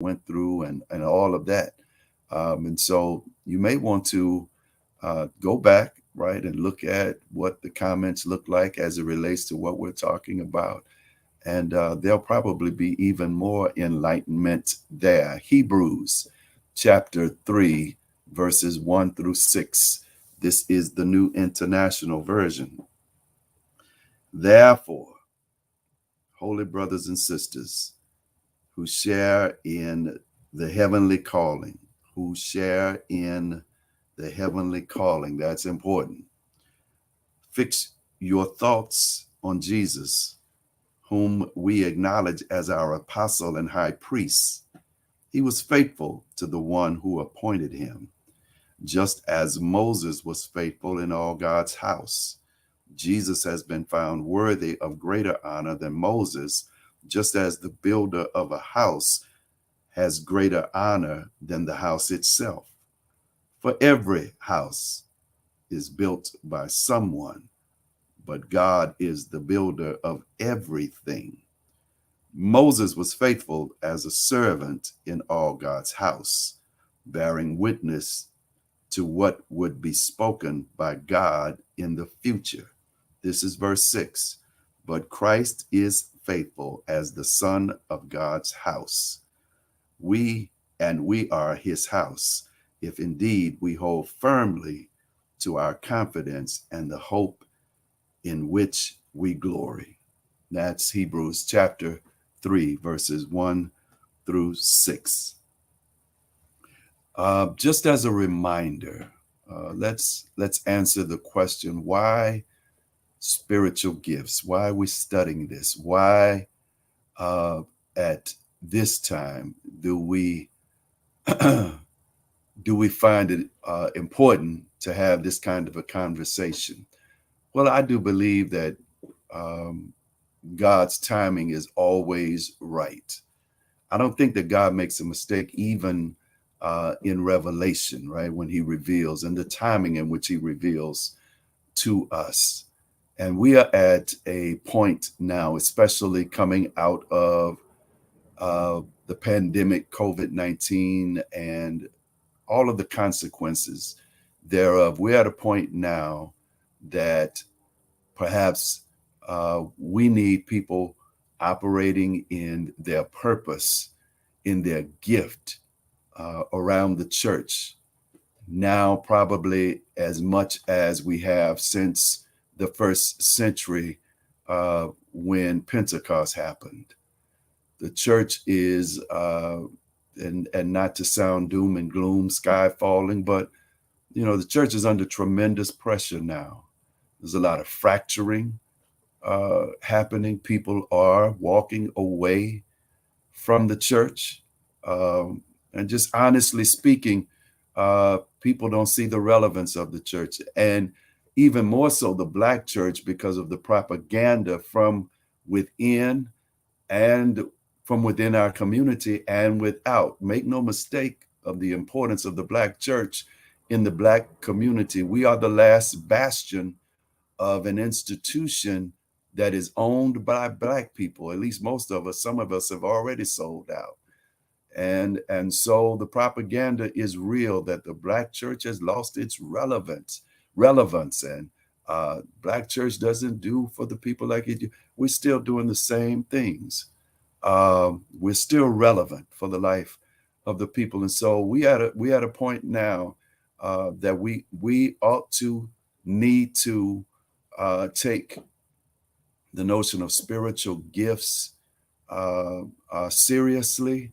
went through and all of that. And so you may want to go back, right, and look at what the comments look like as it relates to what we're talking about. And there'll probably be even more enlightenment there. Hebrews chapter 3, verses 1 through 6. This is the New International Version. Therefore, holy brothers and sisters who share in the heavenly calling, who share in the heavenly calling, that's important. Fix your thoughts on Jesus, whom we acknowledge as our apostle and high priest. He was faithful to the one who appointed him, just as Moses was faithful in all God's house. Jesus has been found worthy of greater honor than Moses, just as the builder of a house has greater honor than the house itself. For every house is built by someone, but God is the builder of everything. Moses was faithful as a servant in all God's house, bearing witness to what would be spoken by God in the future. This is verse 6. But Christ is faithful as the Son of God's house. We are his house, if indeed we hold firmly to our confidence and the hope in which we glory. That's Hebrews chapter 3, verses 1 through 6. Just as a reminder, let's answer the question, why spiritual gifts? Why are we studying this? Why at this time do we find it important to have this kind of a conversation? Well, I do believe that God's timing is always right. I don't think that God makes a mistake even in revelation, right? When he reveals and the timing in which he reveals to us. And we are at a point now, especially coming out of the pandemic, COVID-19, and all of the consequences thereof. We're at a point now that perhaps we need people operating in their purpose, in their gift around the church. Now, probably as much as we have since the first century when Pentecost happened. The church is, and not to sound doom and gloom, sky falling, but the church is under tremendous pressure now. There's a lot of fracturing happening. People are walking away from the church. And just honestly speaking, people don't see the relevance of the church. And even more so the Black church, because of the propaganda from within and from within our community and without. Make no mistake of the importance of the Black church in the Black community. We are the last bastion of an institution that is owned by Black people. At least most of us. Some of us have already sold out. And so the propaganda is real that the Black church has lost its relevance, and Black church doesn't do for the people like it do. We're still doing the same things. We're still relevant for the life of the people, and so we at a point now that we ought to need to take the notion of spiritual gifts seriously.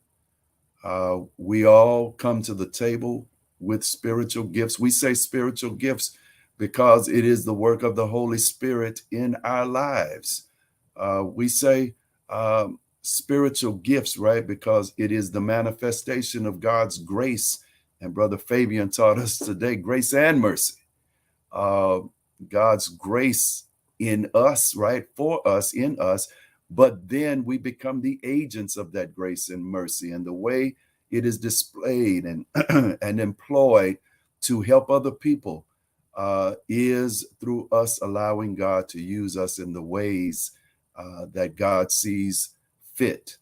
We all come to the table with spiritual gifts. We say spiritual gifts because it is the work of the Holy Spirit in our lives. We say spiritual gifts, right? Because it is the manifestation of God's grace. And Brother Fabian taught us today, grace and mercy. God's grace in us, right? For us, in us. But then we become the agents of that grace and mercy. And the way it is displayed and, and employed to help other people is through us allowing God to use us in the ways that God sees fit.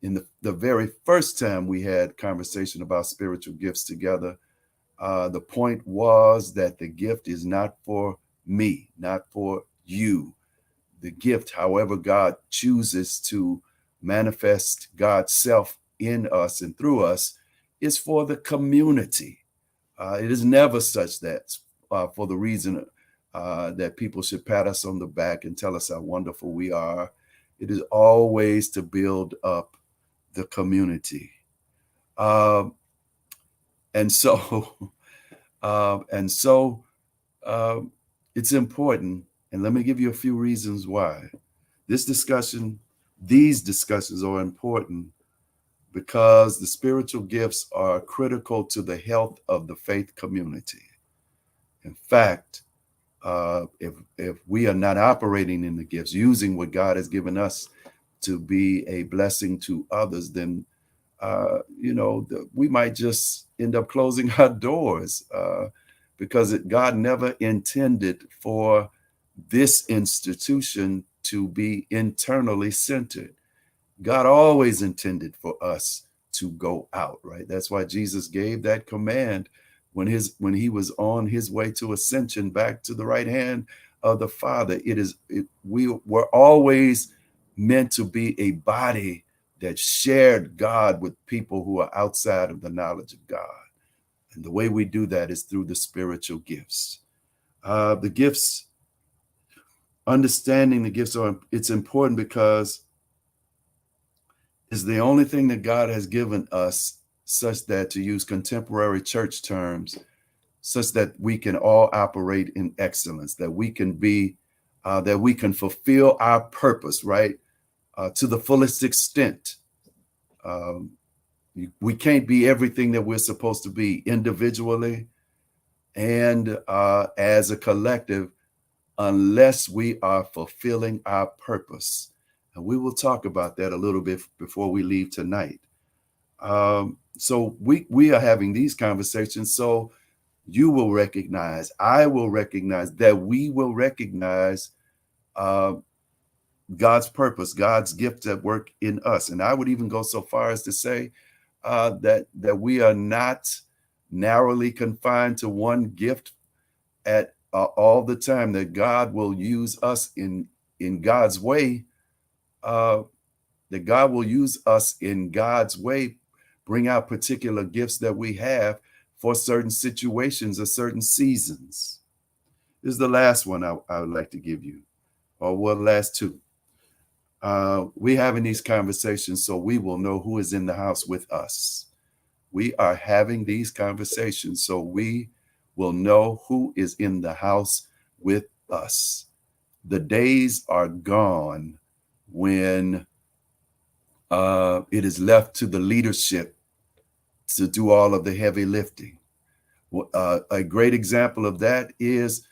in the very first time we had conversation about spiritual gifts together, the point was that the gift is not for me, not for you. The gift, however God chooses to manifest God's self in us and through us, is for the community. It is never such that for the reason that people should pat us on the back and tell us how wonderful we are. It is always to build up the community. Um, and so, and so, it's important. And let me give you a few reasons why. This discussion, these discussions are important because the spiritual gifts are critical to the health of the faith community. In fact, if we are not operating in the gifts, using what God has given us to be a blessing to others, then we might just end up closing our doors because God never intended for this institution to be internally centered. God always intended for us to go out, right? That's why Jesus gave that command when he was on his way to ascension back to the right hand of the Father. We were always meant to be a body that shared God with people who are outside of the knowledge of God. And the way we do that is through the spiritual gifts. The gifts, understanding the gifts it's important because it's the only thing that God has given us, such that, to use contemporary church terms, such that we can all operate in excellence, that we can fulfill our purpose, right? To the fullest extent. We can't be everything that we're supposed to be individually and as a collective unless we are fulfilling our purpose. And we will talk about that a little bit before we leave tonight. So we are having these conversations so you will recognize, I will recognize, that we will recognize God's purpose, God's gift at work in us. And I would even go so far as to say that we are not narrowly confined to one gift at all the time, that God will use us in God's way, that God will use us in God's way, bring out particular gifts that we have for certain situations or certain seasons. This is the last one I would like to give you, or well, last two. We're having these conversations so we will know who is in the house with us. We are having these conversations so we will know who is in the house with us. The days are gone when it is left to the leadership to do all of the heavy lifting. A great example of that is,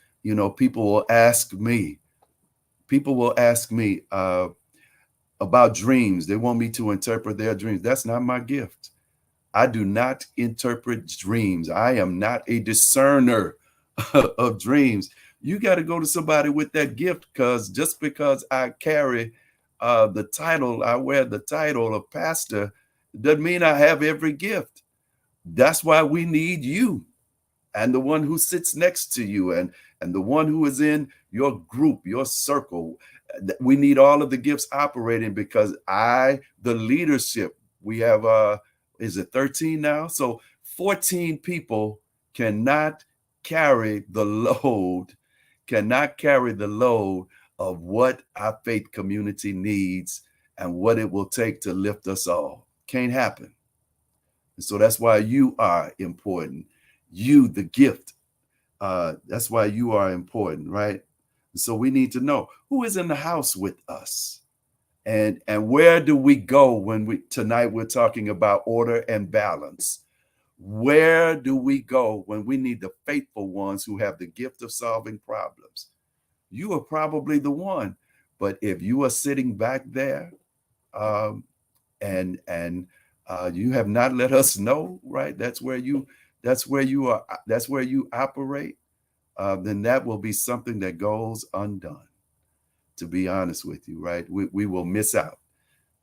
people will ask me about dreams. They want me to interpret their dreams. That's not my gift. I do not interpret dreams. I am not a discerner of dreams. You got to go to somebody with that gift, because just because I carry I wear the title of pastor, doesn't mean I have every gift. That's why we need you and the one who sits next to you and the one who is in your group, your circle. We need all of the gifts operating, because the leadership, we have, is it 13 now? So 14 people cannot carry the load of what our faith community needs and what it will take to lift us all. Can't happen. And so that's why you are important. You, the gift, that's why you are important, right? And so we need to know who is in the house with us. And where do we go when tonight we're talking about order and balance? Where do we go when we need the faithful ones who have the gift of solving problems? You are probably the one. But if you are sitting back there and you have not let us know, right? That's where you operate. Then that will be something that goes undone. To be honest with you, right? We will miss out.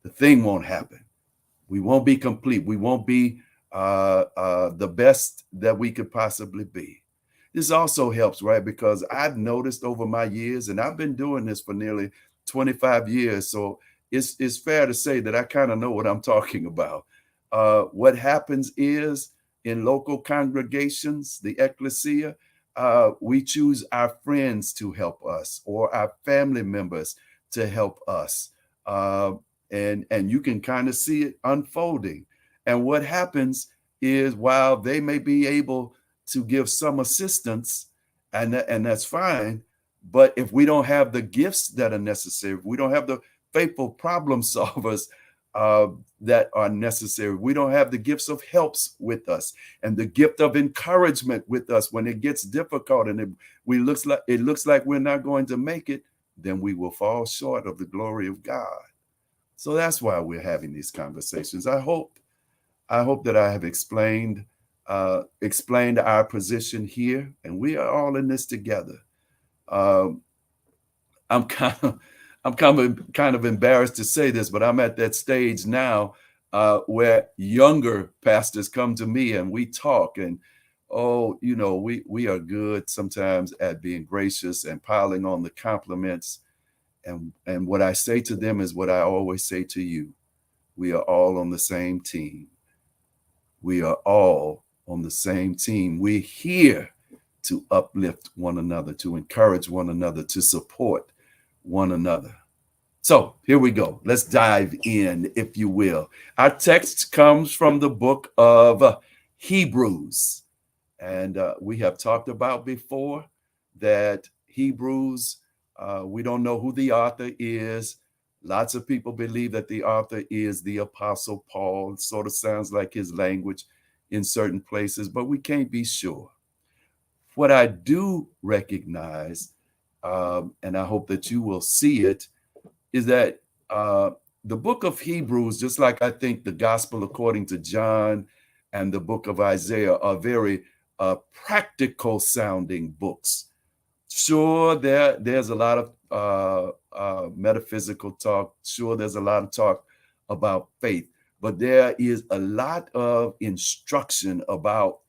The thing won't happen. We won't be complete. We won't be the best that we could possibly be. This also helps, right? Because I've noticed over my years, and I've been doing this for nearly 25 years. So it's fair to say that I kind of know what I'm talking about. What happens is in local congregations, the ecclesia, we choose our friends to help us or our family members to help us. Uh, and you can kind of see it unfolding. And what happens is while they may be able to give some assistance, and that's fine, but if we don't have the gifts that are necessary, if we don't have the faithful problem solvers uh, that are necessary, we don't have the gifts of helps with us and the gift of encouragement with us when it gets difficult and it looks like we're not going to make it, then we will fall short of the glory of God. So that's why we're having these conversations. I hope that I have explained our position here, and we are all in this together. Um, I'm kind of kind of embarrassed to say this, but I'm at that stage now where younger pastors come to me and we talk, and oh, we are good sometimes at being gracious and piling on the compliments. And what I say to them is what I always say to you. We are all on the same team. We are all on the same team. We're here to uplift one another, to encourage one another, to support one another. So here we go. Let's dive in, if you will. Our text comes from the book of Hebrews. And we have talked about before that Hebrews, we don't know who the author is. Lots of people believe that the author is the Apostle Paul. It sort of sounds like his language in certain places, but we can't be sure. What I do recognize, and I hope that you will see it, is that the book of Hebrews, just like I think the gospel according to John and the book of Isaiah, are very practical sounding books. Sure, there's a lot of metaphysical talk. Sure, there's a lot of talk about faith, but there is a lot of instruction about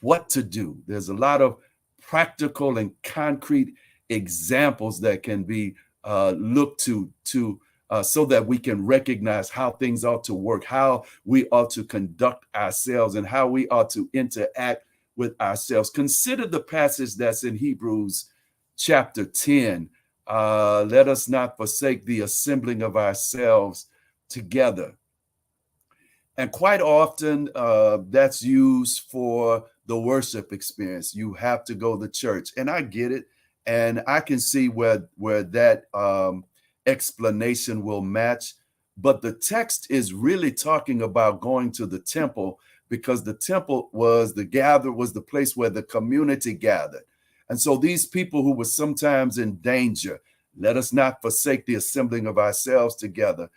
what to do. There's a lot of practical and concrete examples that can be looked to so that we can recognize how things ought to work, how we ought to conduct ourselves, and how we ought to interact with ourselves. Consider the passage that's in Hebrews chapter 10. Let us not forsake the assembling of ourselves together. And quite often that's used for the worship experience. You have to go to church. And I get it. And I can see where that explanation will match. But the text is really talking about going to the temple, because the temple was the place where the community gathered. And so these people who were sometimes in danger, let us not forsake the assembling of ourselves together,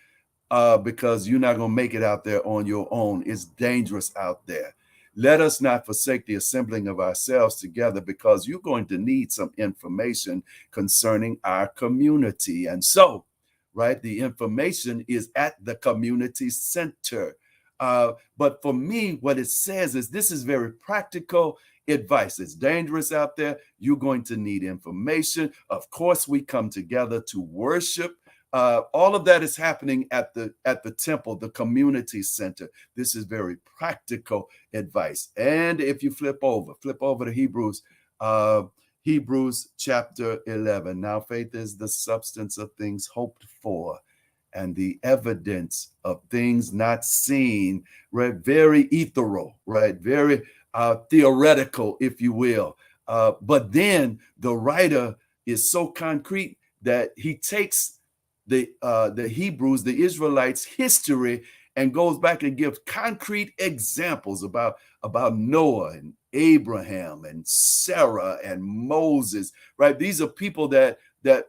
because you're not going to make it out there on your own. It's dangerous out there. Let us not forsake the assembling of ourselves together, because you're going to need some information concerning our community. And so, right, the information is at the community center. But for me, what it says is this is very practical advice. It's dangerous out there. You're going to need information. Of course, we come together to worship. All of that is happening at the temple, the community center. This is very practical advice. And if you flip over to Hebrews, Hebrews chapter 11. Now faith is the substance of things hoped for and the evidence of things not seen. Right? Very ethereal, right? Very theoretical, if you will. But then the writer is so concrete that he takes the Hebrews, the Israelites' history, and goes back and gives concrete examples about Noah and Abraham and Sarah and Moses. Right? These are people that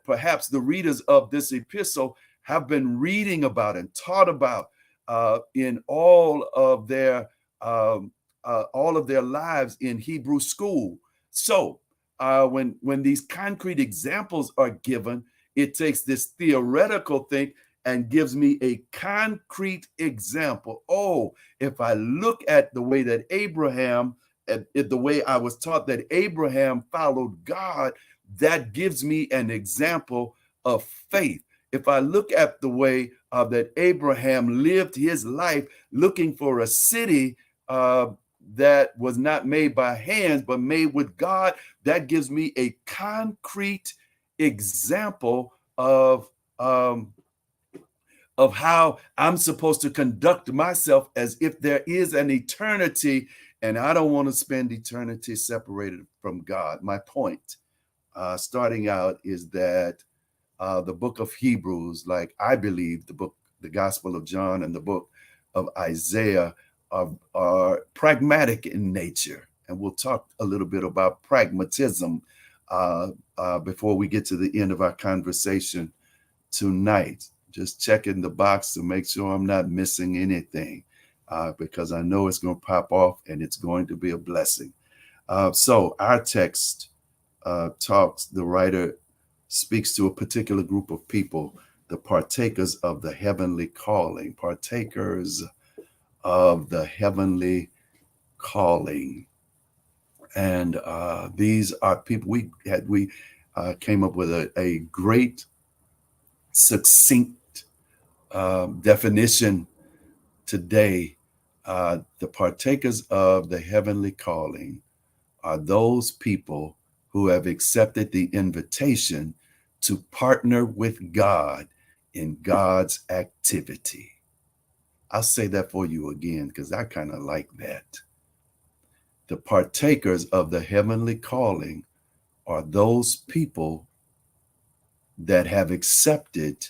perhaps the readers of this epistle have been reading about and taught about in all of their lives in Hebrew school. So when these concrete examples are given, it takes this theoretical thing and gives me a concrete example. Oh, if I look at the way that Abraham, the way I was taught that Abraham followed God, that gives me an example of faith. If I look at the way that Abraham lived his life looking for a city that was not made by hands, but made with God, that gives me a concrete example of how I'm supposed to conduct myself as if there is an eternity, and I don't want to spend eternity separated from God. My point, starting out, is that the book of Hebrews, like I believe the Gospel of John and the book of Isaiah, are pragmatic in nature. And we'll talk a little bit about pragmatism before we get to the end of our conversation tonight. Just checking the box to make sure I'm not missing anything, because I know it's going to pop off and it's going to be a blessing. So our text the writer speaks to a particular group of people, the partakers of the heavenly calling, partakers of the heavenly calling. And these are people we came up with a great, succinct definition today. The partakers of the heavenly calling are those people who have accepted the invitation to partner with God in God's activity. I'll say that for you again, because I kind of like that. The partakers of the heavenly calling are those people that have accepted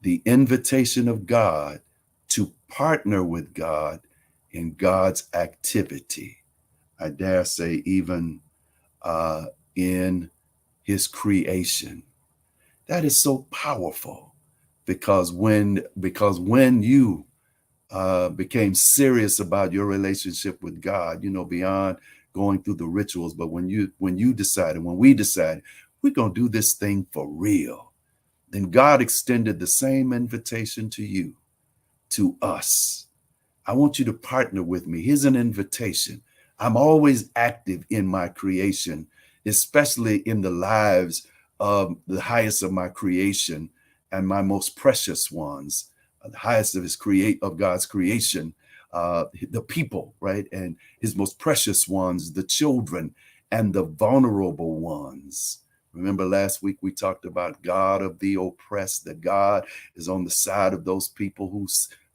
the invitation of God to partner with God in God's activity. I dare say even in his creation. That is so powerful, because when you became serious about your relationship with God, beyond going through the rituals, but when we decided we're going to do this thing for real, then God extended the same invitation to you, to us. I want you to partner with me. Here's an invitation. I'm always active in my creation, especially in the lives of the highest of my creation and my most precious ones, the highest of God's creation, the people, right? And his most precious ones, the children and the vulnerable ones. Remember last week we talked about God of the oppressed, that God is on the side of those people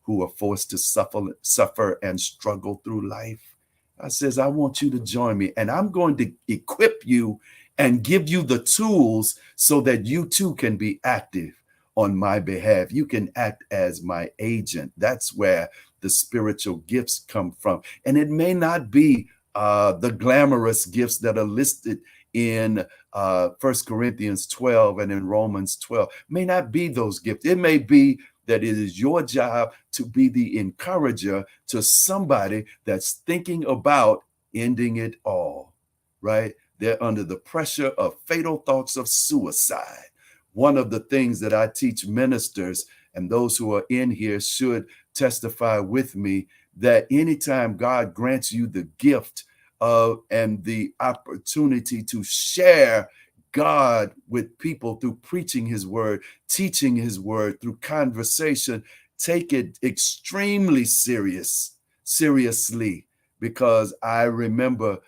who are forced to suffer and struggle through life. God says, I want you to join me, and I'm going to equip you and give you the tools so that you too can be active on my behalf. You can act as my agent. That's where the spiritual gifts come from. And it may not be the glamorous gifts that are listed in 1 Corinthians 12 and in Romans 12. May not be those gifts. It may be that it is your job to be the encourager to somebody that's thinking about ending it all, right? They're under the pressure of fatal thoughts of suicide. One of the things that I teach ministers, and those who are in here should testify with me, that anytime God grants you the gift of and the opportunity to share God with people through preaching his word, teaching his word, through conversation, take it extremely seriously, because I remember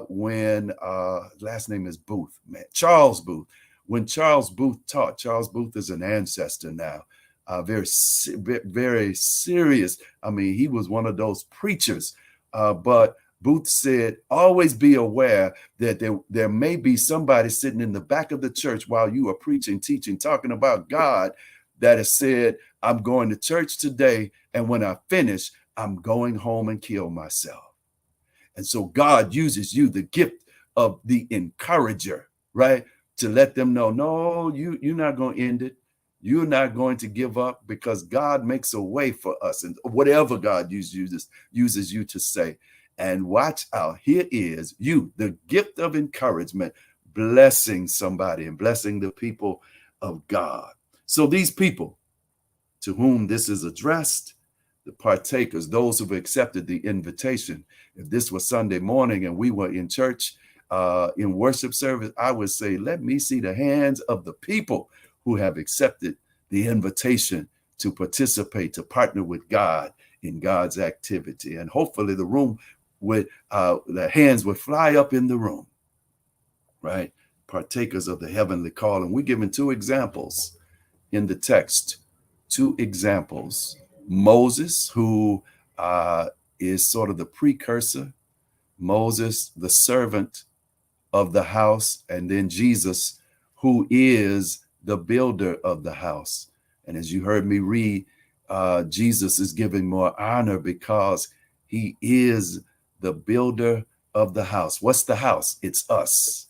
when last name is Booth, Charles Booth. When Charles Booth taught, Charles Booth is an ancestor now, very serious. I mean, he was one of those preachers, but Booth said, always be aware that there may be somebody sitting in the back of the church while you are preaching, teaching, talking about God, that has said, I'm going to church today, and when I finish, I'm going home and kill myself. And so God uses you, the gift of the encourager, right? To let them know, no, you're not going to end it. You're not going to give up, because God makes a way for us, and whatever God uses you to say. And watch out, here is you, the gift of encouragement, blessing somebody and blessing the people of God. So these people, to whom this is addressed, the partakers, those who've accepted the invitation. If this was Sunday morning and we were in church, in worship service, I would say, let me see the hands of the people who have accepted the invitation to participate, to partner with God in God's activity. And hopefully the room would, the hands would fly up in the room, right? Partakers of the heavenly call. And we're given two examples in the text, two examples. Moses, who is sort of the precursor, Moses, the servant of the house, and then Jesus, who is the builder of the house. And as you heard me read, Jesus is giving more honor because he is the builder of the house. What's the house? It's us.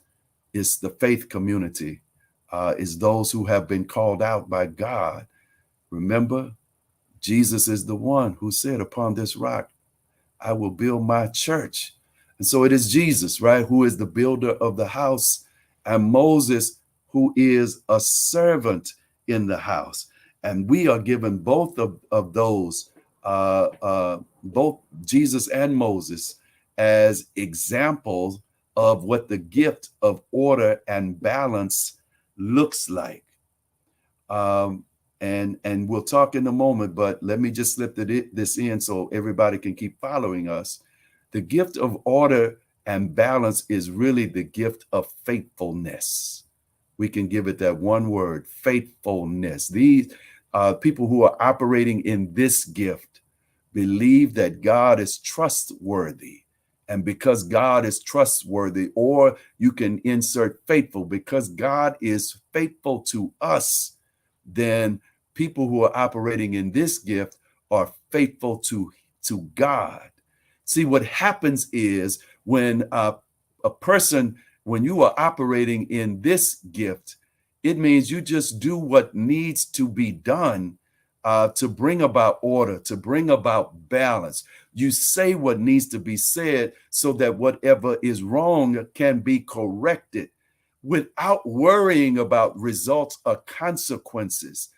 It's the faith community. It's those who have been called out by God. Remember, Jesus is the one who said, upon this rock, I will build my church. And so it is Jesus, right, who is the builder of the house, and Moses, who is a servant in the house. And we are given both of those, both Jesus and Moses, as examples of what the gift of order and balance looks like. And we'll talk in a moment, but let me just slip this in so everybody can keep following us. The gift of order and balance is really the gift of faithfulness. We can give it that one word, faithfulness. These people who are operating in this gift believe that God is trustworthy. And because God is trustworthy, or you can insert faithful, because God is faithful to us, then people who are operating in this gift are faithful to God. See, what happens is when a person, when you are operating in this gift, it means you just do what needs to be done to bring about order, to bring about balance. You say what needs to be said so that whatever is wrong can be corrected without worrying about results or consequences.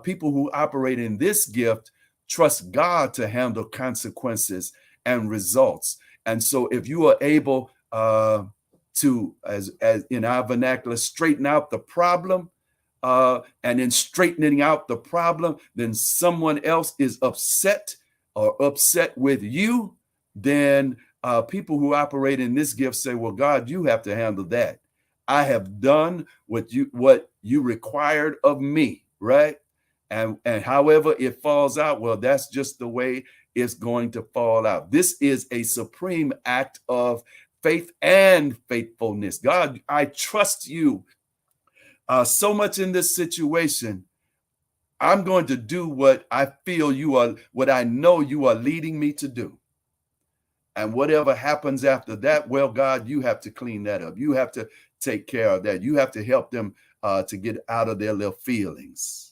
People who operate in this gift trust God to handle consequences and results. And so if you are able to, as in our vernacular, straighten out the problem, and in straightening out the problem, then someone else is upset or upset with you, then people who operate in this gift say, well, God, you have to handle that. I have done what you required of me, right? And however it falls out, well, that's just the way it's going to fall out. This is a supreme act of faith and faithfulness. God, I trust you so much in this situation. I'm going to do what I feel you are, what I know you are leading me to do. And whatever happens after that, well, God, you have to clean that up. You have to take care of that. You have to help them to get out of their little feelings.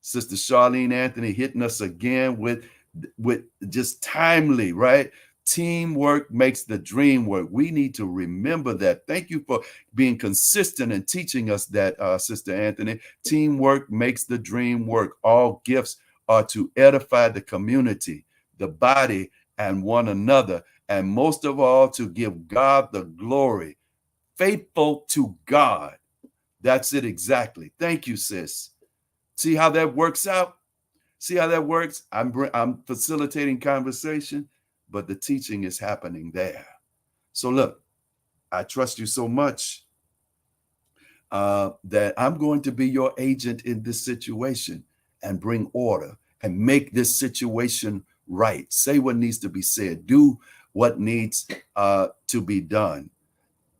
Sister Charlene Anthony hitting us again with just timely, right? Teamwork makes the dream work. We need to remember that. Thank you for being consistent and teaching us that, Sister Anthony. Teamwork makes the dream work. All gifts are to edify the community, the body, and one another, and most of all, to give God the glory. Faithful to God. That's it exactly. Thank you, sis. See how that works out? See how that works? I'm facilitating conversation, but the teaching is happening there. So look, I trust you so much that I'm going to be your agent in this situation and bring order and make this situation right. Say what needs to be said. Do what needs to be done.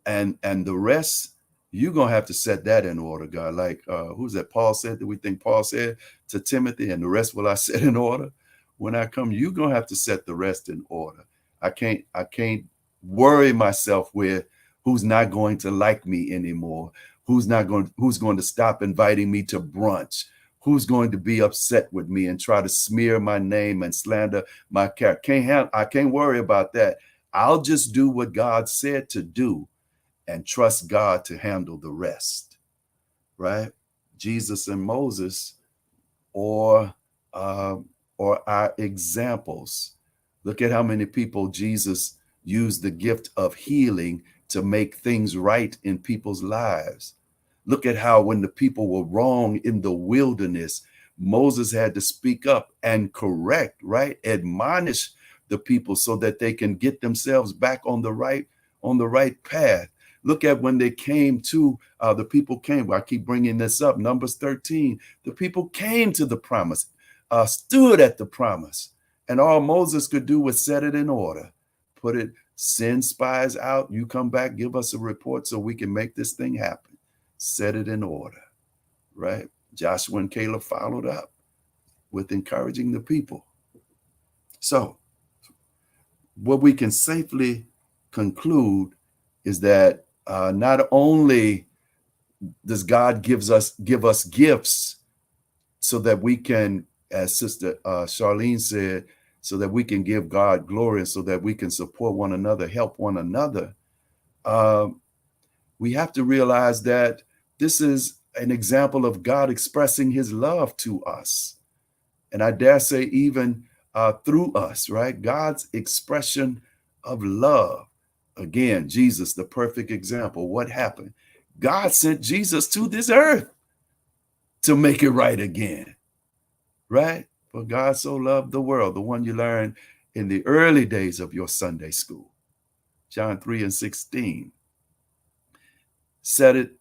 And the rest, you're going to have to set that in order, God. Like, who's that? Paul said that we think Paul said to Timothy, and the rest will I set in order. When I come, you're going to have to set the rest in order. I can't worry myself with who's not going to like me anymore. Who's going to stop inviting me to brunch? Who's going to be upset with me and try to smear my name and slander my character? I can't worry about that. I'll just do what God said to do and trust God to handle the rest, right? Jesus and Moses or uh, or our examples. Look at how many people Jesus used the gift of healing to make things right in people's lives. Look at how when the people were wrong in the wilderness, Moses had to speak up and correct, right? Admonish the people so that they can get themselves back on the right path. Look at when they came to the people came. I keep bringing this up. Numbers 13. The people came to the promise, stood at the promise, and all Moses could do was set it in order, put it. Send spies out. You come back, give us a report so we can make this thing happen. Set it in order, right? Joshua and Caleb followed up with encouraging the people. So, what we can safely conclude is that not only does God give us gifts so that we can, as Sister Charlene said, so that we can give God glory, and so that we can support one another, help one another. We have to realize that this is an example of God expressing his love to us. And I dare say even through us, right? God's expression of love. Again, Jesus, the perfect example. What happened? God sent Jesus to this earth to make it right again, right? For God so loved the world, the one you learned in the early days of your Sunday school. John 3:16 said it.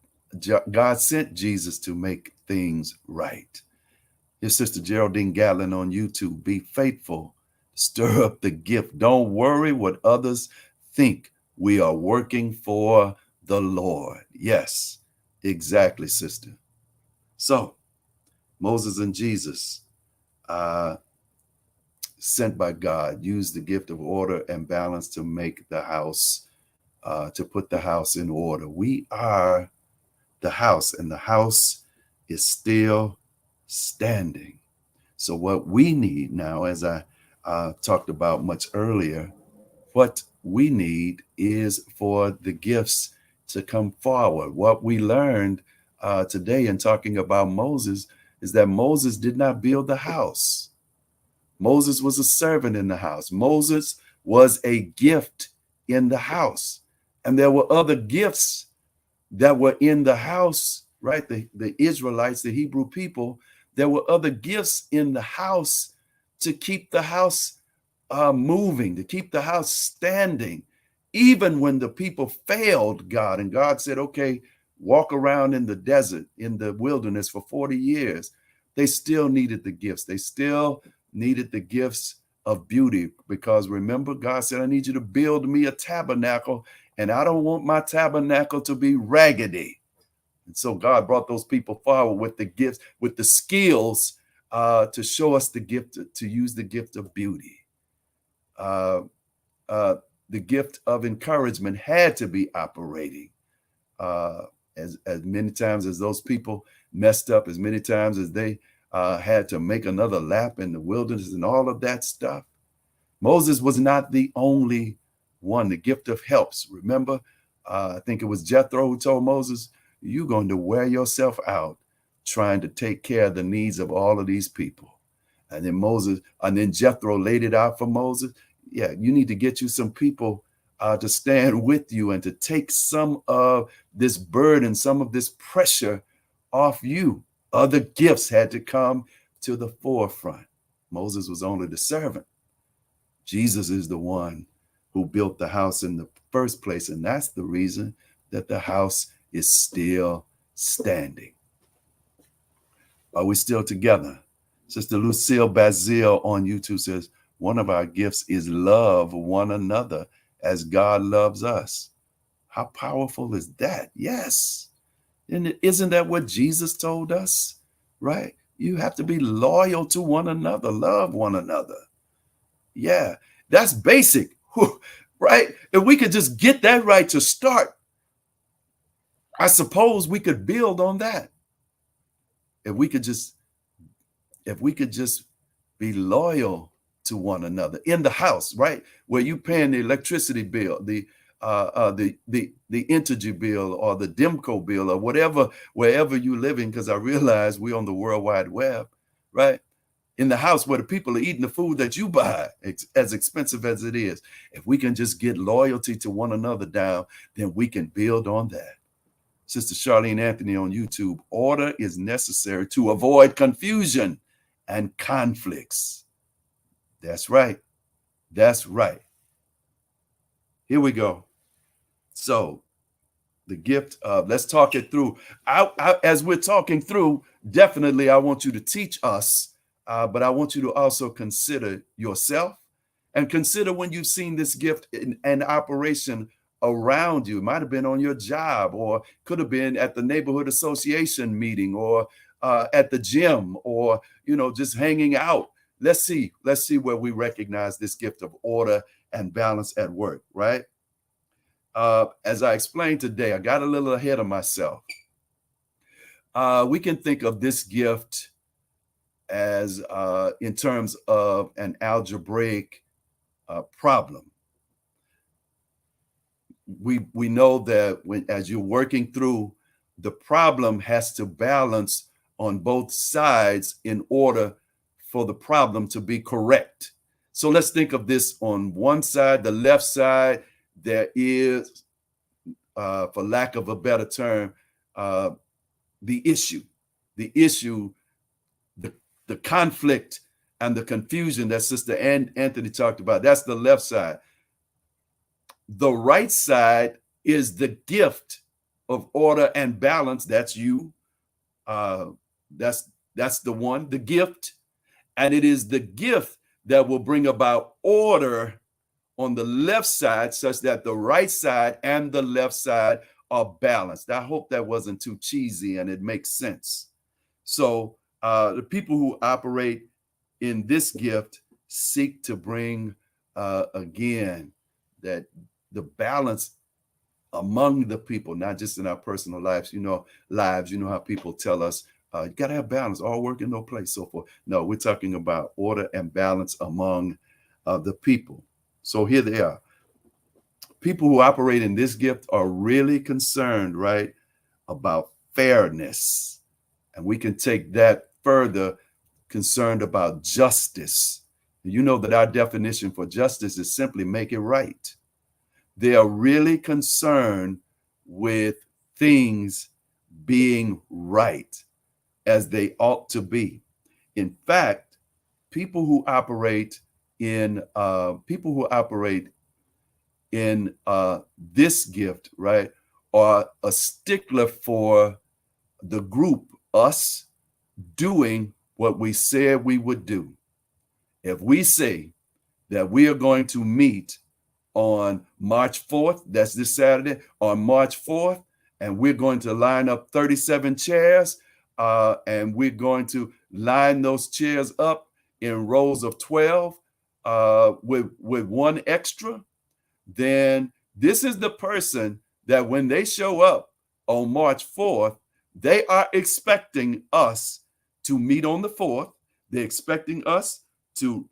God sent Jesus to make things right. Your Sister Geraldine Gatlin on YouTube. Be faithful. Stir up the gift. Don't worry what others think. We are working for the Lord. Yes, exactly, sister. So, Moses and Jesus, sent by God, used the gift of order and balance to make the house, to put the house in order. We are the house, and the house is still standing. So what we need now, as I talked about much earlier, what we need is for the gifts to come forward. What we learned today in talking about Moses is that Moses did not build the house. Moses was a servant in the house. Moses was a gift in the house. And there were other gifts that were in the house, right? The Israelites, the Hebrew people, there were other gifts in the house to keep the house moving, to keep the house standing, even when the people failed God. And God said, okay, walk around in the desert, in the wilderness for 40 years. They still needed the gifts. They still needed the gifts of beauty, because remember, God said, I need you to build me a tabernacle, and I don't want my tabernacle to be raggedy. And so God brought those people forward with the gifts, with the skills to show us the gift, to use the gift of beauty. The gift of encouragement had to be operating. As many times as those people messed up, as many times as they had to make another lap in the wilderness and all of that stuff, Moses was not the only one. The gift of helps. Remember, I think it was Jethro who told Moses, you're going to wear yourself out trying to take care of the needs of all of these people. And then Jethro laid it out for Moses. Yeah, you need to get you some people to stand with you and to take some of this burden, some of this pressure off you. Other gifts had to come to the forefront. Moses was only the servant. Jesus is the one who built the house in the first place, and that's the reason that the house is still standing. Are we still together? Sister Lucille Bazille on YouTube says, one of our gifts is love one another as God loves us. How powerful is that? Yes. And isn't that what Jesus told us? Right? You have to be loyal to one another, love one another. Yeah, that's basic, right? If we could just get that right to start, I suppose we could build on that. If we could just be loyal to one another in the house, right? Where you paying the electricity bill, the energy bill, or the DIMCO bill, or whatever, wherever you living, because I realize we're on the World Wide Web, right? In the house where the people are eating the food that you buy, as expensive as it is. If we can just get loyalty to one another down, then we can build on that. Sister Charlene Anthony on YouTube, order is necessary to avoid confusion and conflicts. That's right. That's right. Here we go. So the gift of, let's talk it through. As we're talking through, definitely I want you to teach us, but I want you to also consider yourself and consider when you've seen this gift in operation around you. It might have been on your job, or could have been at the neighborhood association meeting, or at the gym, or just hanging out. Let's see where we recognize this gift of order and balance at work, right? As I explained today, I got a little ahead of myself. We can think of this gift as in terms of an algebraic problem. We know that as you're working through, the problem has to balance on both sides in order for the problem to be correct. So let's think of this on one side, the left side. There is, for lack of a better term, the issue, the conflict and the confusion that Sister Anthony talked about. That's the left side. The right side is the gift of order and balance. That's you. That's the one, the gift. And it is the gift that will bring about order on the left side, such that the right side and the left side are balanced. I hope that wasn't too cheesy and it makes sense. So the people who operate in this gift seek to bring, again, that the balance among the people, not just in our personal lives. You know how people tell us, you got to have balance, all work and no play, so forth. No, we're talking about order and balance among the people. So here they are. People who operate in this gift are really concerned, right, about fairness. And we can take that further, concerned about justice. You know that our definition for justice is simply make it right. They are really concerned with things being right as they ought to be. In fact, people who operate in this gift, right, are a stickler for the group, us, doing what we said we would do. If we say that we are going to meet on March 4th, that's this Saturday, on March 4th, and we're going to line up 37 chairs, and we're going to line those chairs up in rows of 12 with one extra, then this is the person that when they show up on March 4th, they are expecting us to meet on the 4th. They're expecting us to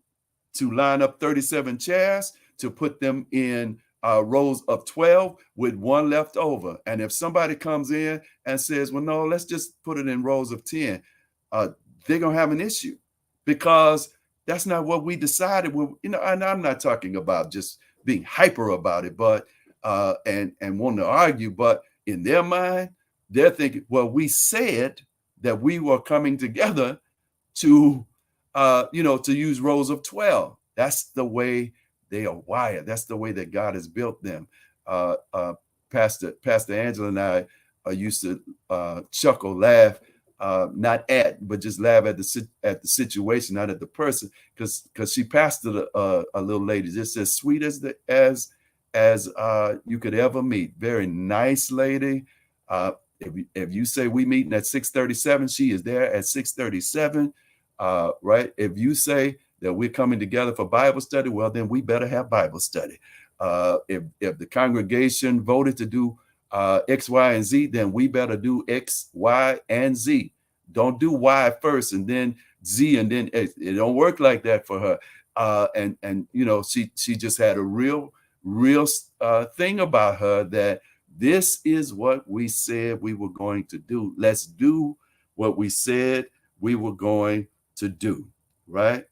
line up 37 chairs, to put them in rows of 12 with one left over. And if somebody comes in and says, well, no, let's just put it in rows of 10, they're going to have an issue, because that's not what we decided. And I'm not talking about just being hyper about it, but and wanting to argue, but in their mind, they're thinking, well, we said that we were coming together to use rows of 12. That's the way they are wired. That's the way that God has built them. Pastor Angela and I used to chuckle, laugh, not at, but just laugh at the situation, not at the person, because she pastored a little lady just as sweet as you could ever meet. Very nice lady. If you say we meeting at 6:37, she is there at 6:37. Right? If you say that we're coming together for Bible study, well, then we better have Bible study. If the congregation voted to do X, Y, and Z, then we better do X, Y, and Z. Don't do Y first and then Z and then X. It don't work like that for her. And she just had a real thing about her that this is what we said we were going to do. Let's do what we said we were going to do, right?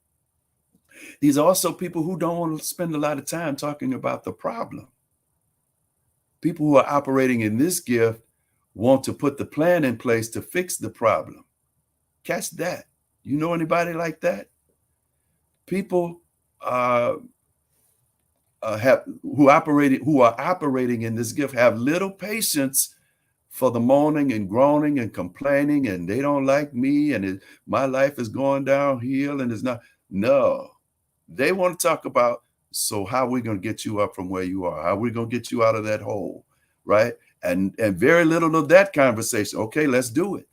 These are also people who don't want to spend a lot of time talking about the problem. People who are operating in this gift want to put the plan in place to fix the problem. Catch that. You know anybody like that? People who are operating in this gift have little patience for the moaning and groaning and complaining, and they don't like me, and my life is going downhill, and it's not. No, they want to talk about, so how are we going to get you up from where you are? How are we going to get you out of that hole, right? And very little of that conversation. Okay, let's do it.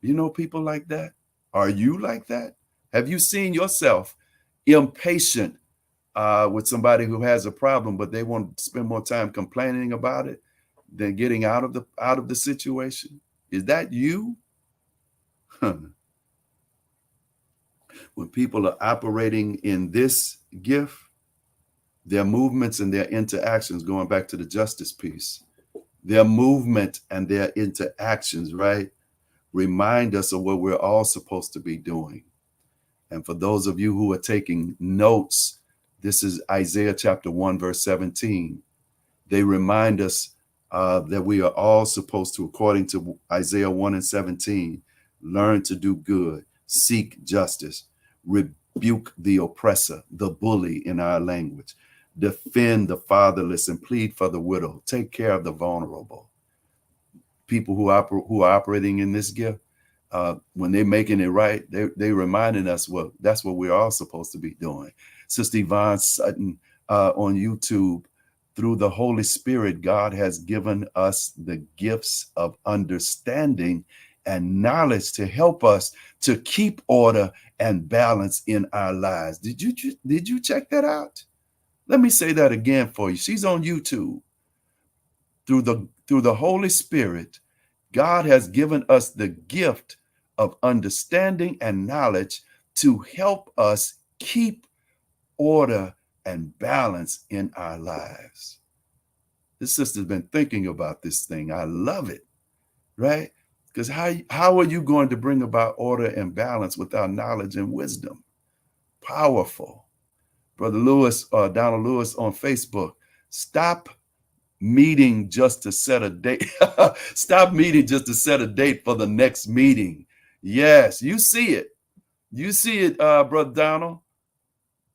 You know people like that? Are you like that? Have you seen yourself impatient with somebody who has a problem, but they want to spend more time complaining about it than getting out of the situation? Is that you? When people are operating in this gift, their movements and their interactions, going back to the justice piece, their movement and their interactions, right, remind us of what we're all supposed to be doing. And for those of you who are taking notes, this is Isaiah chapter 1, verse 17. They remind us that we are all supposed to, according to Isaiah 1 and 17, learn to do good, seek justice, rebuke the oppressor, the bully in our language, defend the fatherless and plead for the widow, take care of the vulnerable. People who are operating in this gift, when they're making it right, they reminding us, well, that's what we're all supposed to be doing. Sister Yvonne Sutton on YouTube, through the Holy Spirit, God has given us the gifts of understanding and knowledge to help us to keep order and balance in our lives. Did you check that out? Let me say that again for you. She's on YouTube. Through the Holy Spirit, God has given us the gift of understanding and knowledge to help us keep order and balance in our lives. This sister's been thinking about this thing. I love it, right? Because how are you going to bring about order and balance without knowledge and wisdom? Powerful. Brother Lewis, Donald Lewis on Facebook, stop meeting just to set a date. Stop meeting just to set a date for the next meeting. Yes, you see it. You see it, Brother Donald.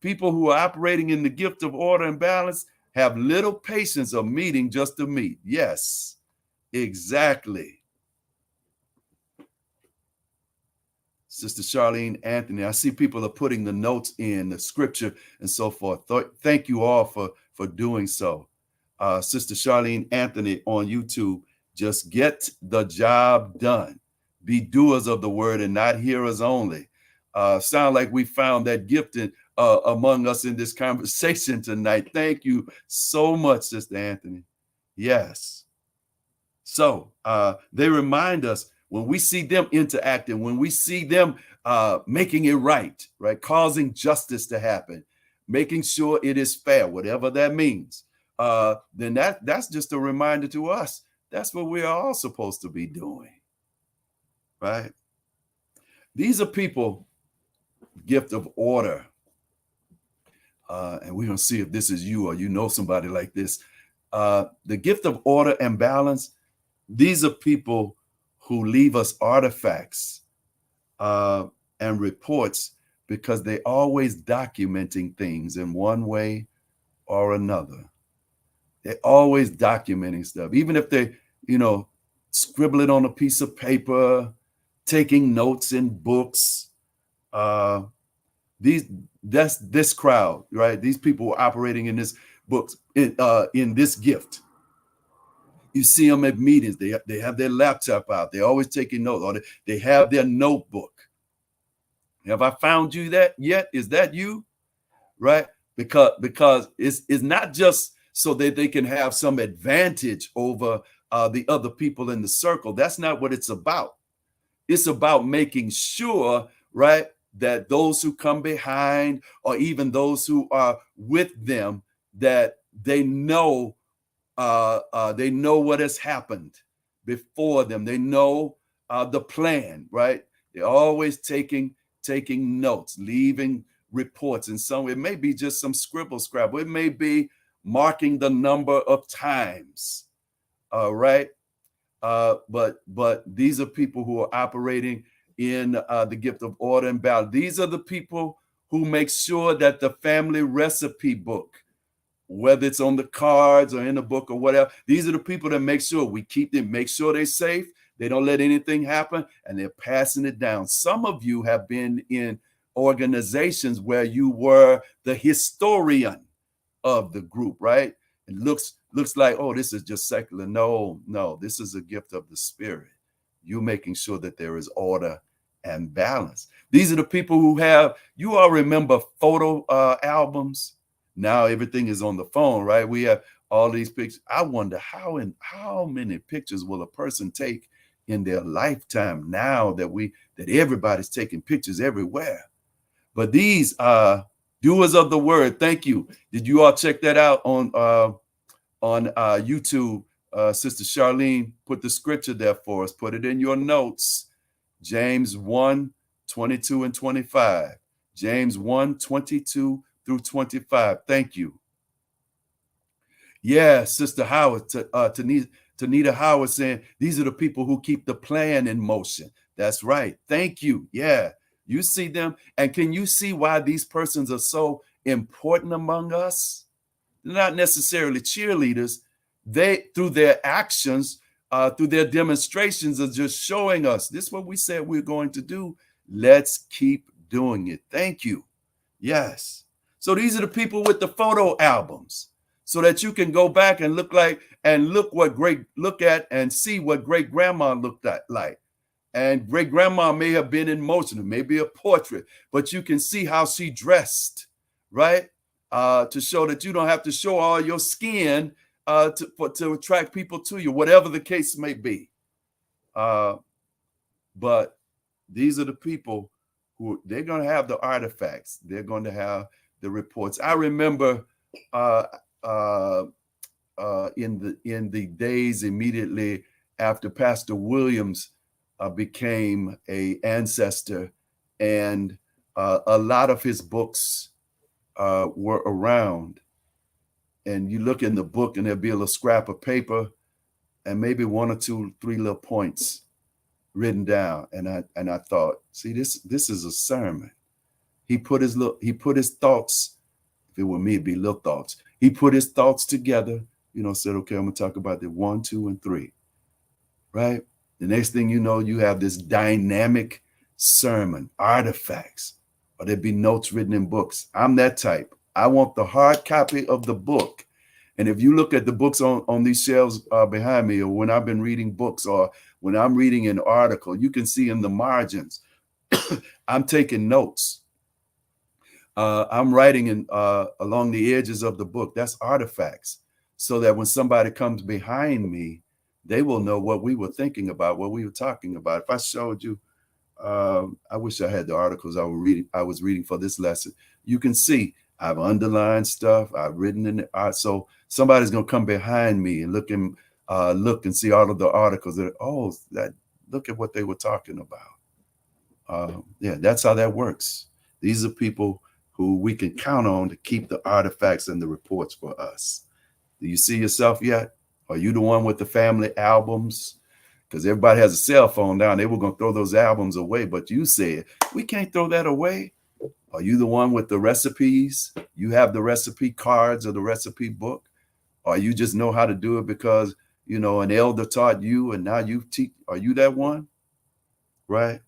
People who are operating in the gift of order and balance have little patience of meeting just to meet. Yes, exactly. Sister Charlene Anthony, I see people are putting the notes in, the scripture and so forth. Thank you all for doing so. Sister Charlene Anthony on YouTube, just get the job done. Be doers of the word and not hearers only. Sound like we found that gift among us in this conversation tonight. Thank you so much, Sister Anthony. Yes. So they remind us when we see them interacting, when we see them making it right, causing justice to happen, making sure it is fair, whatever that means, then that's just a reminder to us. That's what we're all supposed to be doing, right? These are people, gift of order. And we're going to see if this is you or you know somebody like this. The gift of order and balance, these are people who leave us artifacts and reports because they're always documenting things in one way or another. They're always documenting stuff, even if they, scribble it on a piece of paper, taking notes in books. That's this crowd, right? These people are operating in this books, in this gift. You see them at meetings. They have their laptop out. They're always taking notes, or they have their notebook. Have I found you that yet? Is that you? Right? Because it's not just so that they can have some advantage over the other people in the circle. That's not what it's about. It's about making sure, right, that those who come behind or even those who are with them, that they know what has happened before them. They know the plan, right? They're always taking taking notes, leaving reports. And some, it may be just some scribble scrabble. It may be marking the number of times. All right. But these are people who are operating in the gift of order and balance. These are the people who make sure that the family recipe book, whether it's on the cards or in the book or whatever, these are the people that make sure we keep them, make sure they're safe. They don't let anything happen, and they're passing it down. Some of you have been in organizations where you were the historian of the group, right? It looks like, oh, this is just secular. No, this is a gift of the Spirit. You making sure that there is order and balance. These are the people who have, you all remember photo albums? Now everything is on the phone, right? We have all these pictures. I wonder how many pictures will a person take in their lifetime now that everybody's taking pictures everywhere. But these doers of the word, thank you. Did you all check that out on YouTube? Sister Charlene put the scripture there for us. Put it in your notes. James 1:22 and 25. James 1:22 through 25. Thank you. Yeah, Sister Howard, Tanita Howard saying, these are the people who keep the plan in motion. That's right. Thank you. Yeah, you see them. And can you see why these persons are so important among us? They're not necessarily cheerleaders. They, through their actions, through their demonstrations, are just showing us this is what we said we're going to do. Let's keep doing it. Thank you. Yes. So these are the people with the photo albums, so that you can go back and look at and see what great grandma looked like. And great grandma may have been in motion, it may be a portrait, but you can see how she dressed, right? To show that you don't have to show all your skin to attract people to you, whatever the case may be. But these are the people who, they're going to have the artifacts. They're going to have the reports. I remember in the days immediately after Pastor Williams became an ancestor, and a lot of his books were around. And you look in the book and there'll be a little scrap of paper and maybe 1 or 2, 3 little points written down. And I thought, see, this is a sermon. He put his thoughts, if it were me, it'd be little thoughts. He put his thoughts together, said, okay, I'm gonna talk about the 1, 2, and 3, right? The next thing you know, you have this dynamic sermon, artifacts, or there'd be notes written in books. I'm that type. I want the hard copy of the book. And if you look at the books on these shelves behind me, or when I've been reading books, or when I'm reading an article, you can see in the margins, I'm taking notes. I'm writing in along the edges of the book. That's artifacts, so that when somebody comes behind me, they will know what we were thinking about, what we were talking about. If I showed you, I wish I had the articles I was reading for this lesson. You can see I've underlined stuff. I've written in it. So somebody's going to come behind me and look and see all of the articles. Look at what they were talking about. Yeah, that's how that works. These are people who we can count on to keep the artifacts and the reports for us. Do you see yourself yet? Are you the one with the family albums? Because everybody has a cell phone now. They were going to throw those albums away, but you said, we can't throw that away. Are you the one with the recipes? You have the recipe cards or the recipe book? Or you just know how to do it because, an elder taught you and now you teach? Are you that one? Right?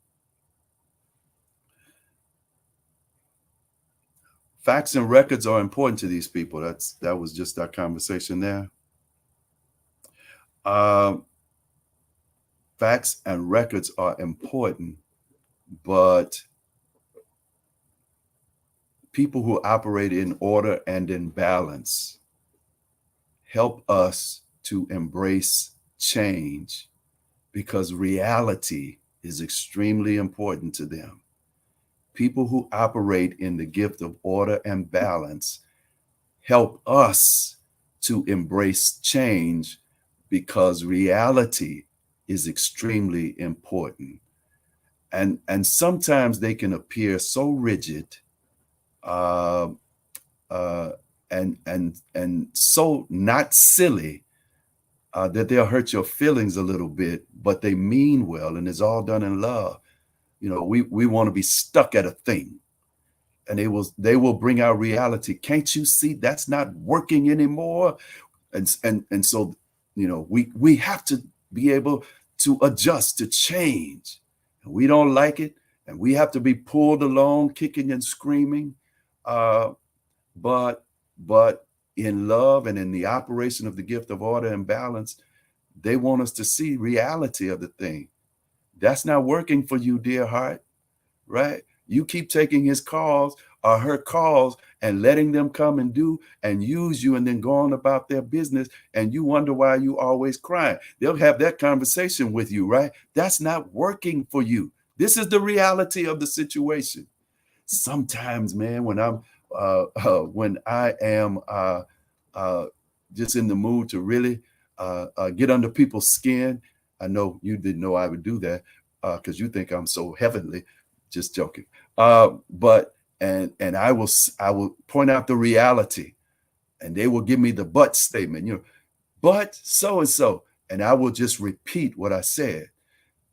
Facts and records are important to these people. That was just our conversation there. Facts and records are important, but people who operate in order and in balance help us to embrace change, because reality is extremely important to them. People who operate in the gift of order and balance help us to embrace change, because reality is extremely important. And sometimes they can appear so rigid, uh, uh, and so not silly, that they'll hurt your feelings a little bit, but they mean well, and it's all done in love. You know, we want to be stuck at a thing, and they will bring out reality. Can't you see that's not working anymore? And so, you know, we have to be able to adjust, to change. We don't like it, and we have to be pulled along, kicking and screaming. Uh, but but in love and in the operation of the gift of order and balance, they want us to see reality of the thing. That's not working for you, dear heart, right? You keep taking his calls or her calls and letting them come and do and use you and then go on about their business, and you wonder why you always crying. They'll have that conversation with you, right? That's not working for you. This is the reality of the situation. Sometimes, man, when I am uh, just in the mood to really get under people's skin. I know you didn't know I would do that because you think I'm so heavenly. Just joking. But and I will point out the reality, and they will give me the but statement. You know, but so and so, and I will just repeat what I said.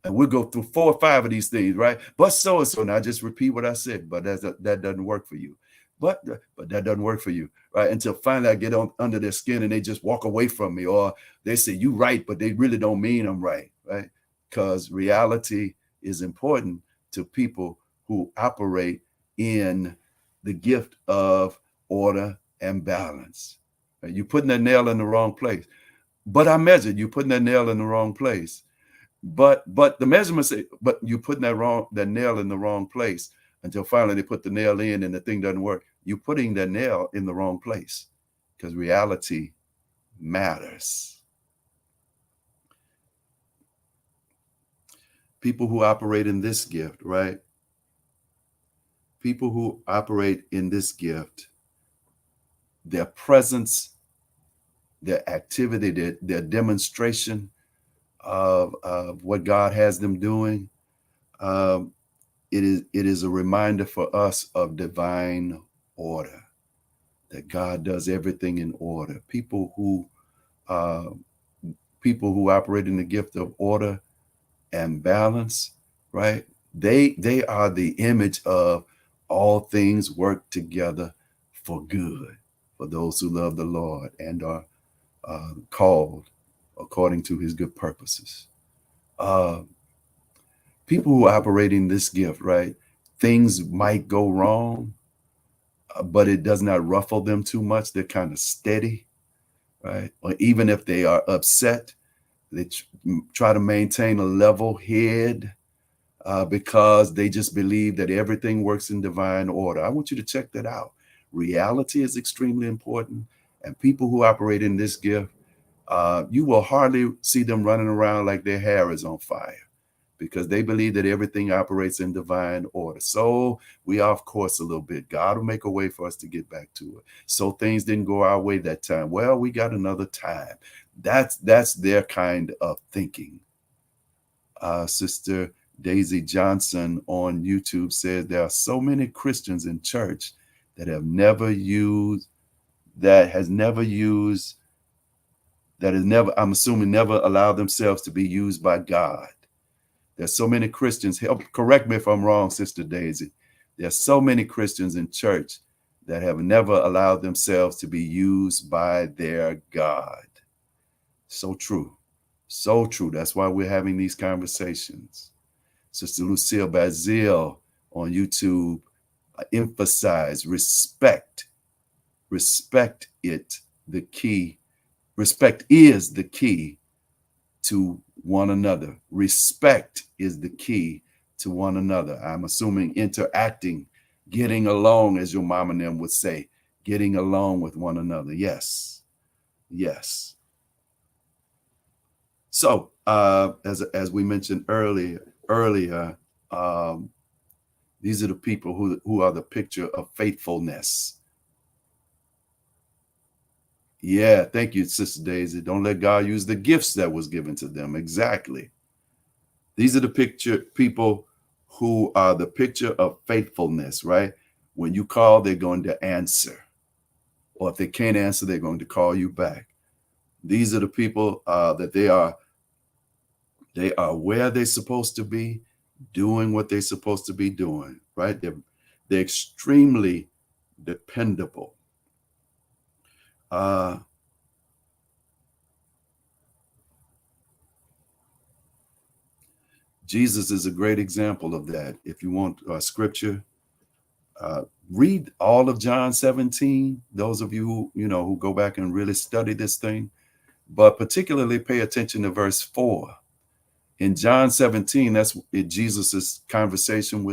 And we'll go through 4 or 5 of these things, right? But so and so, and I just repeat what I said. But that doesn't work for you. But that doesn't work for you, right? Until finally I get on under their skin and they just walk away from me, or they say you right, but they really don't mean I'm right, right? Because reality is important to people who operate in the gift of order and balance. You're putting that nail in the wrong place. But I measured you putting that nail in the wrong place. But the measurement say, but you putting that nail in the wrong place until finally they put the nail in and the thing doesn't work. You're putting that nail in the wrong place because reality matters. People who operate in this gift, right? People who operate in this gift, their presence, their activity, their demonstration of what God has them doing, um, it is a reminder for us of divine order, that God does everything in order. Uh, people who operate in the gift of order and balance, right? They are the image of all things work together for good for those who love the Lord and are called according to his good purposes. Uh, People who operate in this gift, right? Things might go wrong, but it does not ruffle them too much. They're kind of steady, right? Or even if they are upset, they try to maintain a level head because they just believe that everything works in divine order. I want you to check that out. Reality is extremely important, and people who operate in this gift, you will hardly see them running around like their hair is on fire because they believe that everything operates in divine order. So we are off course a little bit. God will make a way for us to get back to it. So things didn't go our way that time. Well, we got another time. That's their kind of thinking. Sister Daisy Johnson on YouTube says there are so many Christians in church that have never used, that has never used, that has never, I'm assuming, never allowed themselves to be used by God. There's so many Christians, help correct me if I'm wrong, Sister Daisy. There's so many Christians in church that have never allowed themselves to be used by their God. So true. So true. That's why we're having these conversations. Sister Lucille Bazille on YouTube emphasize respect. Respect the key. Respect is the key to one another. Respect is the key to one another. I'm assuming interacting, getting along, as your mom and them would say, getting along with one another. Yes. Yes. So as we mentioned earlier, these are the people who are the picture of faithfulness. Yeah, thank you, Sister Daisy. Don't let God use the gifts that was given to them. Exactly. These are the picture people who are the picture of faithfulness, right? When you call, they're going to answer. Or if they can't answer, they're going to call you back. These are the people that they are where they're supposed to be, doing what they're supposed to be doing, right? They're extremely dependable. Jesus is a great example of that. If you want scripture, read all of John 17. Those of you who go back and really study this thing, but particularly pay attention to verse 4. In John 17, that's Jesus's conversation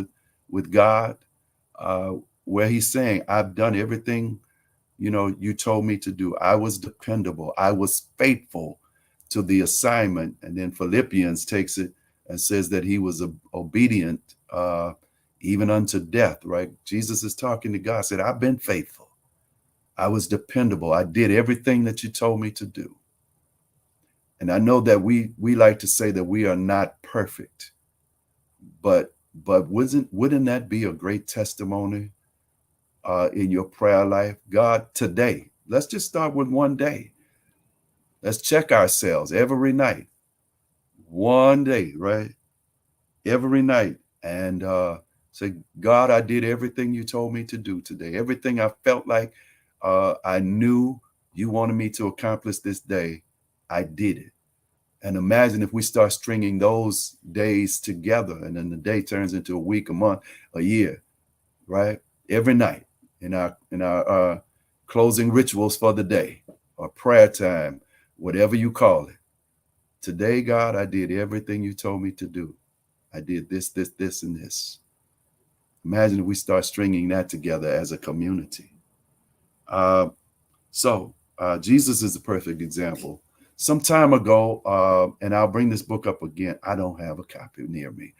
with God, where he's saying, "I've done everything you told me to do. I was dependable. I was faithful to the assignment." And then Philippians takes it and says that he was obedient even unto death, right? Jesus is talking to God, said, "I've been faithful. I was dependable. I did everything that you told me to do." And I know that we like to say that we are not perfect, but wouldn't that be a great testimony in your prayer life? God, today, let's just start with one day. Let's check ourselves every night. One day, right? Every night. And say, "God, I did everything you told me to do today. Everything I felt like I knew you wanted me to accomplish this day, I did it." And imagine if we start stringing those days together, and then the day turns into a week, a month, a year, right? Every night in our closing rituals for the day, or prayer time, whatever you call it. Today, God, I did everything you told me to do. I did this, this, this, and this. Imagine if we start stringing that together as a community. So Jesus is a perfect example. Some time ago, and I'll bring this book up again. I don't have a copy near me.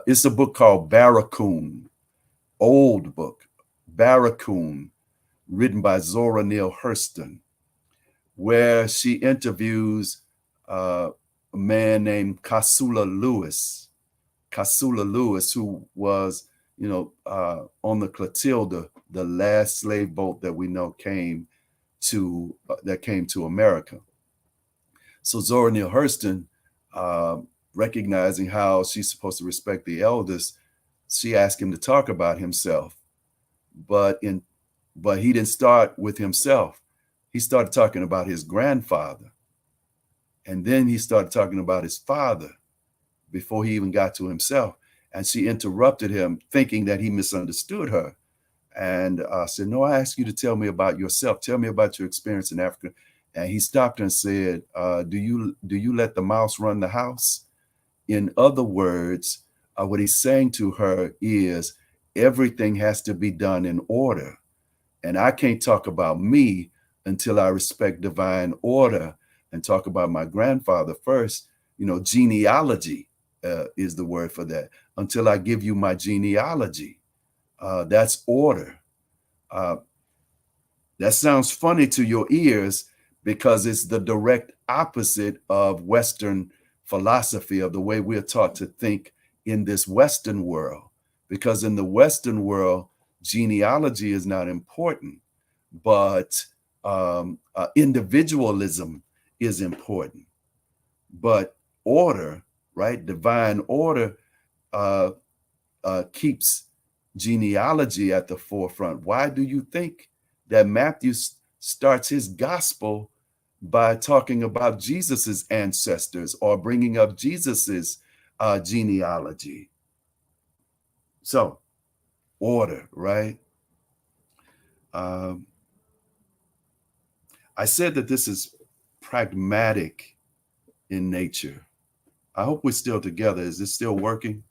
It's a book called Barracoon, old book, Barracoon, written by Zora Neale Hurston, where she interviews a man named Casula Lewis. Casula Lewis, who was, on the Clotilda, the last slave boat that we know came to America. So Zora Neale Hurston, recognizing how she's supposed to respect the elders, she asked him to talk about himself, but he didn't start with himself. He started talking about his grandfather, and then he started talking about his father before he even got to himself. And she interrupted him, thinking that he misunderstood her, and said, "No, I asked you to tell me about yourself. Tell me about your experience in Africa." And he stopped and said, do you let the mouse run the house? In other words, what he's saying to her is, everything has to be done in order. And I can't talk about me until I respect divine order and talk about my grandfather first. Genealogy is the word for that. Until I give you my genealogy, that's order. That sounds funny to your ears because it's the direct opposite of Western philosophy, of the way we're taught to think in this Western world. Because in the Western world, genealogy is not important, but individualism is important. But order, right? Divine order keeps genealogy at the forefront. Why do you think that Matthew starts his gospel by talking about Jesus's ancestors or bringing up Jesus's genealogy? So, order, right? I said that this is pragmatic in nature. I hope we're still together. Is this still working?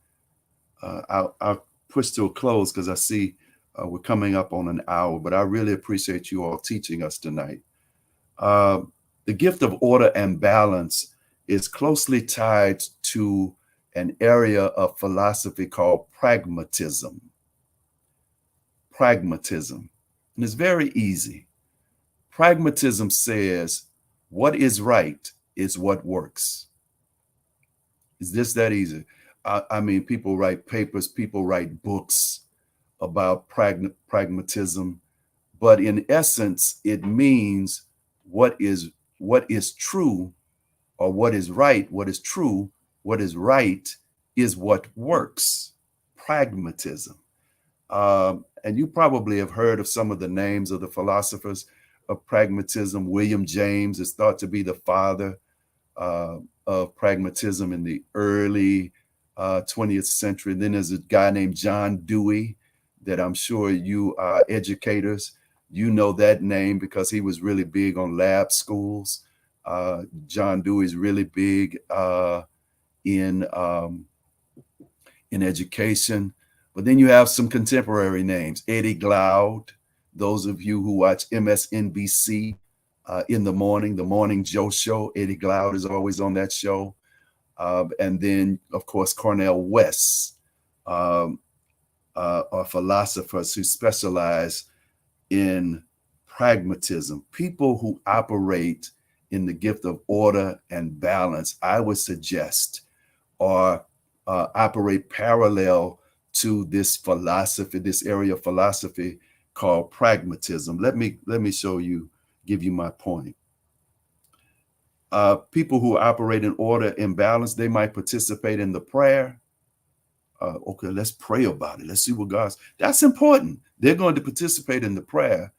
I'll push to a close because I see we're coming up on an hour, but I really appreciate you all teaching us tonight. The gift of order and balance is closely tied to an area of philosophy called pragmatism. Pragmatism. And it's very easy. Pragmatism says what is right is what works. It's just that easy. I mean, people write papers, people write books about pragmatism, but in essence, it means what is true, or what is right, what is true, what is right is what works. Pragmatism. And you probably have heard of some of the names of the philosophers of pragmatism. William James is thought to be the father of pragmatism in the early 20th century. Then there's a guy named John Dewey that I'm sure you educators, you know that name because he was really big on lab schools. John Dewey is really big in education. But then you have some contemporary names. Eddie Glaude, those of you who watch MSNBC in the Morning Joe show, Eddie Glaude is always on that show. And then, of course, Cornel West are philosophers who specialize in pragmatism, people who operate in the gift of order and balance, I would suggest, or operate parallel to this philosophy, this area of philosophy called pragmatism. Let me show you, give you my point. People who operate in order and balance, they might participate in the prayer. Okay, let's pray about it. Let's see what God's. That's important. They're going to participate in the prayer.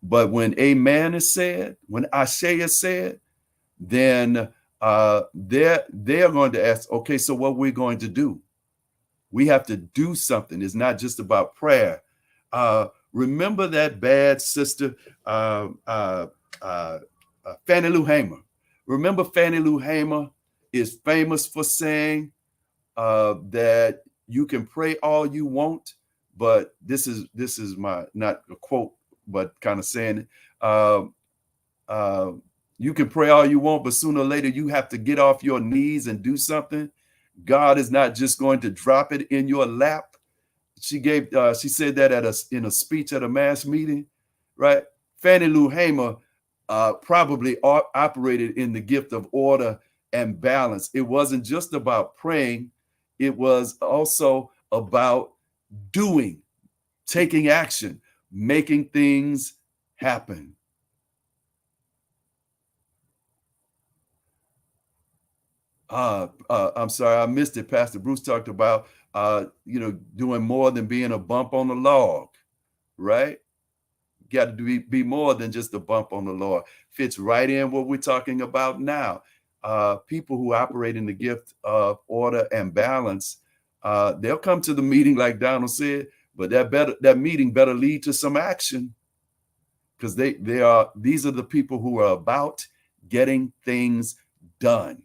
But when amen is said, when Ashe is said, then they're going to ask, okay, so what we're going to do? We have to do something. It's not just about prayer. Remember that bad sister, Fannie Lou Hamer. Remember Fannie Lou Hamer is famous for saying that you can pray all you want, but this is my, not a quote, but kind of saying it. You can pray all you want, but sooner or later you have to get off your knees and do something. God is not just going to drop it in your lap. She said that in a speech at a mass meeting, right? Fannie Lou Hamer probably operated in the gift of order and balance. It wasn't just about praying. It was also about doing, taking action, making things happen. I'm sorry, I missed it. Pastor Bruce talked about, doing more than being a bump on the log, right? Got to be more than just a bump on the log. Fits right in what we're talking about now. People who operate in the gift of order and balance, they'll come to the meeting like Donald said, but that meeting better lead to some action, because these are the people who are about getting things done.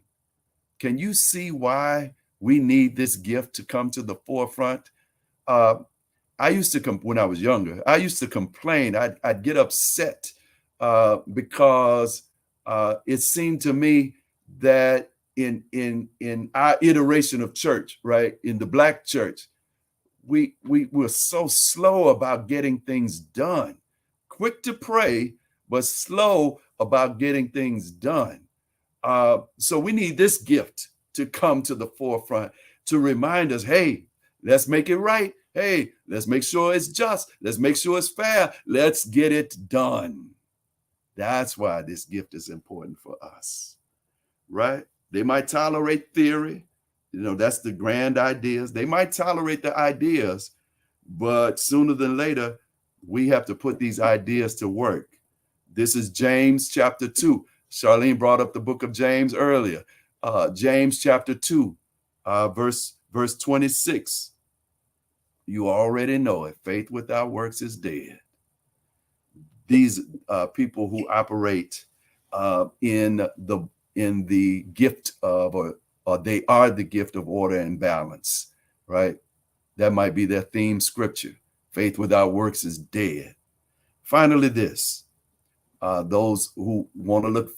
Can you see why we need this gift to come to the forefront? I used to when I was younger, I used to complain. I'd get upset because it seemed to me that in our iteration of church, right, in the Black church, we were so slow about getting things done. Quick to pray, but slow about getting things done. So we need this gift to come to the forefront to remind us, hey, let's make it right. Hey, let's make sure it's just. Let's make sure it's fair. Let's get it done. That's why this gift is important for us, right? They might tolerate theory. That's the grand ideas. They might tolerate the ideas, but sooner than later, we have to put these ideas to work. This is James chapter 2. Charlene brought up the book of James earlier. James chapter 2, verse 26. You already know it. Faith without works is dead. These people who operate in the gift of, or they are the gift of order and balance, right? That might be their theme scripture. Faith without works is dead. Finally, this. Those who want to look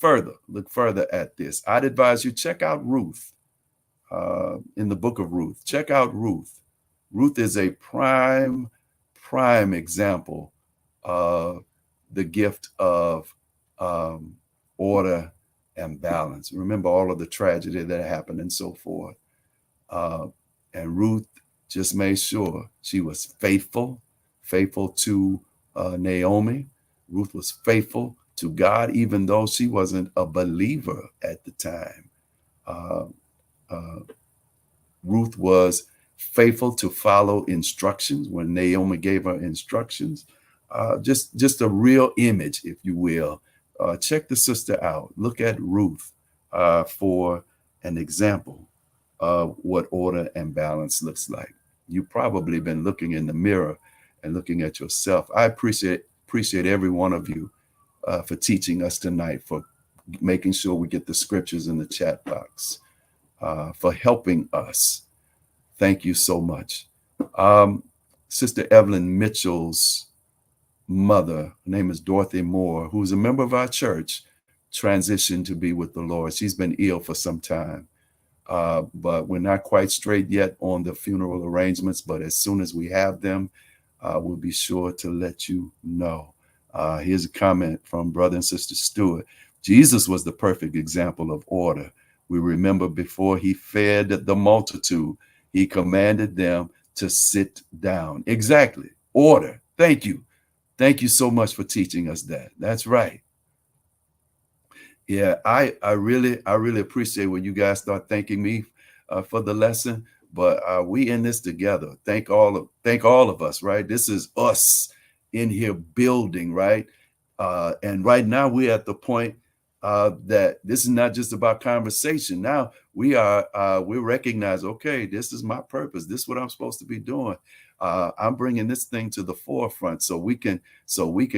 further at this, I'd advise you check out Ruth in the book of Ruth. Check out Ruth. Ruth is a prime example of the gift of order and balance. Remember all of the tragedy that happened and so forth. And Ruth just made sure she was faithful to Naomi. Ruth was faithful to God, even though she wasn't a believer at the time. Uh, uh, Ruth was faithful to follow instructions when Naomi gave her instructions. Just a real image, if you will. Check the sister out. Look at Ruth for an example of what order and balance looks like. You've probably been looking in the mirror and looking at yourself. I appreciate every one of you for teaching us tonight, for making sure we get the scriptures in the chat box, for helping us. Thank you so much. Sister Evelyn Mitchell's mother, her name is Dorothy Moore, who's a member of our church, transitioned to be with the Lord. She's been ill for some time, but we're not quite straight yet on the funeral arrangements. But as soon as we have them, we'll be sure to let you know. Here's a comment from Brother and Sister Stewart. Jesus was the perfect example of order. We remember before he fed the multitude, he commanded them to sit down. Exactly. Order. Thank you. Thank you so much for teaching us that. That's right. Yeah, I really appreciate when you guys start thanking me for the lesson. But we in this together. Thank all of us, right? This is us in here building, right? And right now we're at the point that this is not just about conversation. Now we recognize, okay, this is my purpose. This is what I'm supposed to be doing. I'm bringing this thing to the forefront so we can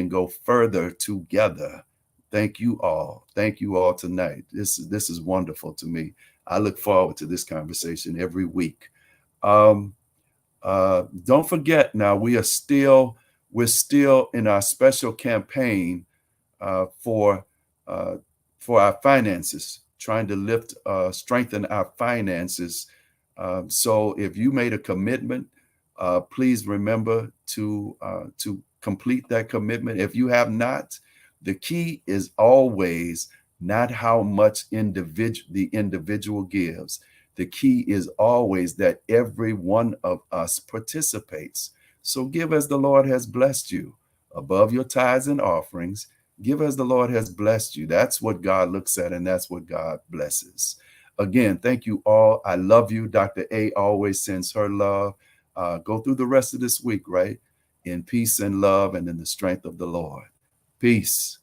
go further together. Thank you all. Thank you all tonight. This is wonderful to me. I look forward to this conversation every week. Don't forget now, we're still in our special campaign for our finances, trying to strengthen our finances. So if you made a commitment, please remember to complete that commitment. If you have not, the key is always not how much the individual gives. The key is always that every one of us participates. So give as the Lord has blessed you, above your tithes and offerings. Give as the Lord has blessed you. That's what God looks at, and that's what God blesses. Again, thank you all. I love you. Dr. A always sends her love. Go through the rest of this week, right? In peace and love and in the strength of the Lord. Peace.